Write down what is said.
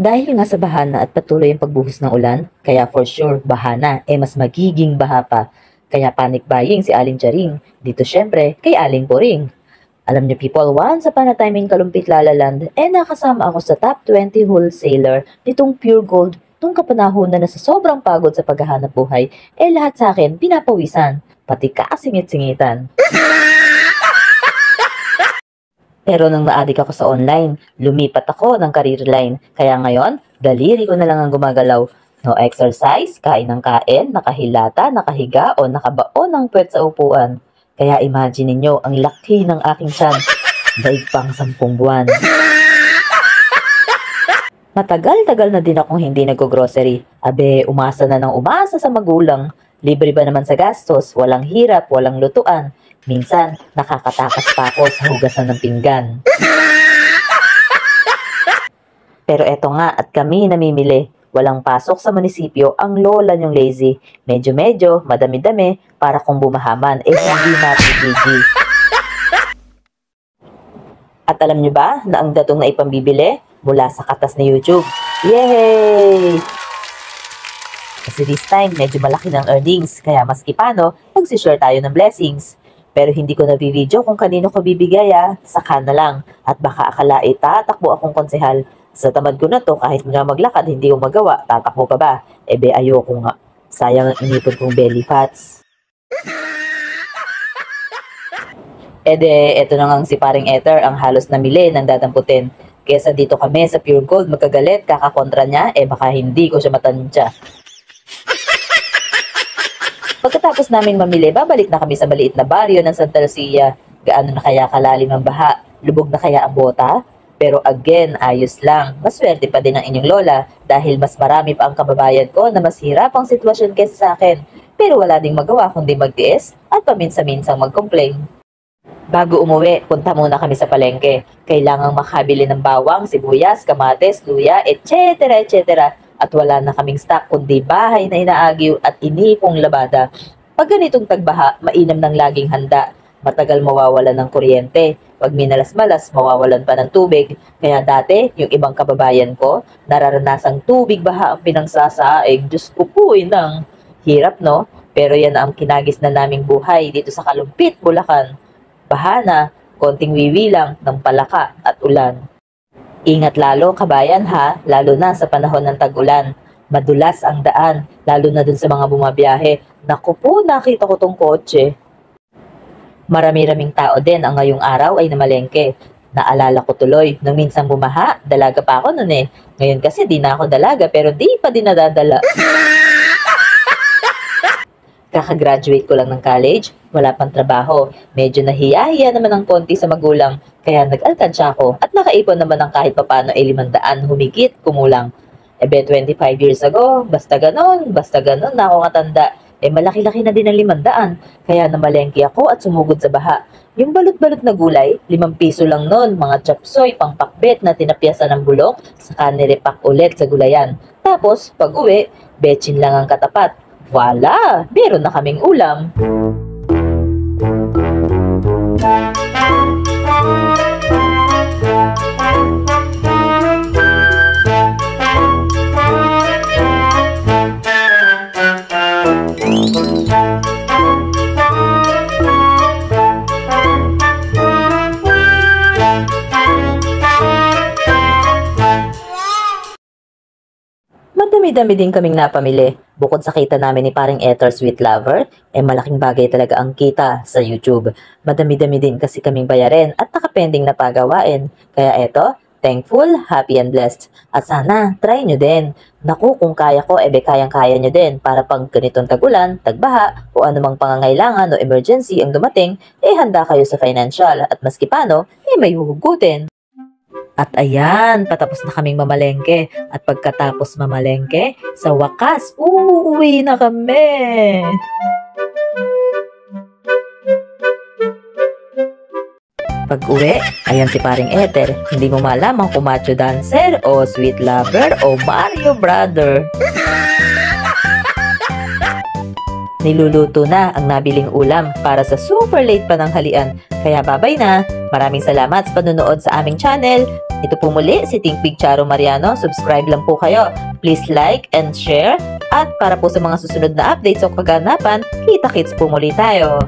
Dahil nga sa bahana at patuloy ang pagbuhos ng ulan, kaya for sure, bahana, mas magiging baha pa. Kaya panic buying si Aling Charing. Dito syempre, kay Aling Poring. Alam niyo people, once upon a time in Kalumpit Lalaland, nakasama ako sa top 20 wholesaler nitong Pure Gold. Nung kapanahonan na sa sobrang pagod sa paghahanap buhay, lahat sa akin pinapawisan, pati kasingit-singitan. Pero nang naadik ako sa online, lumipat ako ng career line. Kaya ngayon, daliri ko na lang ang gumagalaw. No exercise, kain ng kain, nakahilata, nakahiga o nakabaon ng puwet sa upuan. Kaya imagine ninyo ang laki ng aking tiyan. Daig pang 10 buwan. Matagal-tagal na din akong hindi nag-grocery. Abe, umasa na ng umasa sa magulang. Libre ba naman sa gastos, walang hirap, walang lutuan. Minsan, nakakatakas pa ako sa hugasan ng pinggan. Pero eto nga at kami namimili. Walang pasok sa munisipyo ang lola niyong lazy. Medyo-medyo, madami-dami, para kung bumahaman, hindi mapipigi. At alam niyo ba na ang datong na ipambibili mula sa katas ni YouTube? Yay! Kasi this time, medyo malaki ng earnings. Kaya maski paano, magsishare tayo ng blessings. Pero hindi ko na-video kung kanino ko bibigay saka na lang. At baka akala tatakbo akong konsehal. Sa tamad ko na to, kahit nga maglakad, hindi ko magawa. Tatakbo pa ba? Ayoko nga. Sayang ang inipon kong belly fats. Eto na nga si paring Ether ang halos namili ng dadamputin. Kesa dito kami sa Pure Gold magkagalit, kakakontra niya, baka hindi ko siya matansya. Pagkatapos namin mamili, babalik na kami sa maliit na baryo ng Santa Lucia. Gaano na kaya kalalim ang baha? Lubog na kaya ang bota? Pero again, ayos lang. Maswerte pa din ang inyong lola dahil mas marami pa ang kababayan ko na mas hirap ang sitwasyon kesa sa akin. Pero wala ding magawa kundi magtiis at paminsa-minsang mag-complain. Bago umuwi, punta muna kami sa palengke. Kailangang makabili ng bawang, sibuyas, kamates, luya, etc. etc. At wala na kaming stock kundi bahay na inaagyo at inipong labada. Pag ganitong tagbaha, mainam ng laging handa. Matagal mawawalan ng kuryente. Pag minalas-malas, mawawalan pa ng tubig. Kaya dati, yung ibang kababayan ko, nararanasang tubig baha ang pinangsasaing. Diyos ko po, nang hirap no? Pero yan ang kinagis na naming buhay dito sa Kalumpit, Bulacan. Baha na, konting wiwilang ng palaka at ulan. Ingat lalo kabayan lalo na sa panahon ng tag-ulan. Madulas ang daan, lalo na dun sa mga bumabiyahe. Naku po, nakita ko tong kotse. Marami-raming tao din ang ngayong araw ay namalengke. Naalala ko tuloy, nung minsan bumaha, dalaga pa ako nun Ngayon kasi di na ako dalaga pero di pa din nadadala. Kakagraduate ko lang ng college, wala pang trabaho. Medyo nahiya-hiya naman ng konti sa magulang, kaya nag-alkansya ako at nakaipon naman ng kahit papano 500 humigit kumulang. 25 years ago, basta ganon na ako katanda. Malaki-laki na din ang 500, kaya namalengke ako at sumugod sa baha. Yung balot-balot na gulay, 5 piso lang nun, mga chapsoy, pangpakbet na tinapyasan ng bulok, saka nirepak ulit sa gulayan. Tapos, pag uwi, betchin lang ang katapat. Voila! Meron na kaming ulam. Madami-dami din kaming napamili. Bukod sa kita namin ni paring Ether Sweet Lover, malaking bagay talaga ang kita sa YouTube. Madami-dami din kasi kaming bayarin at nakapending na pagawain. Kaya eto, thankful, happy and blessed. At sana, try nyo din. Naku, kung kaya ko, kayang-kaya nyo din para pag ganitong tagulan, tagbaha, o anumang pangangailangan o emergency ang dumating, handa kayo sa financial at maski paano, may huhugutin. At ayan, patapos na kaming mamalengke. At pagkatapos mamalengke, sa wakas, uuwi na kami. Pag uwi, ayan si paring Ether. Hindi mo malamang kung macho dancer o sweet lover o Mario brother. Niluluto na ang nabiling ulam para sa super late pananghalian. Kaya babay na! Maraming salamat sa panonood sa aming channel. Ito po muli si Think Big Charo Mariano. Subscribe lang po kayo. Please like and share. At para po sa mga susunod na updates o kaganapan, kita-kits po muli tayo.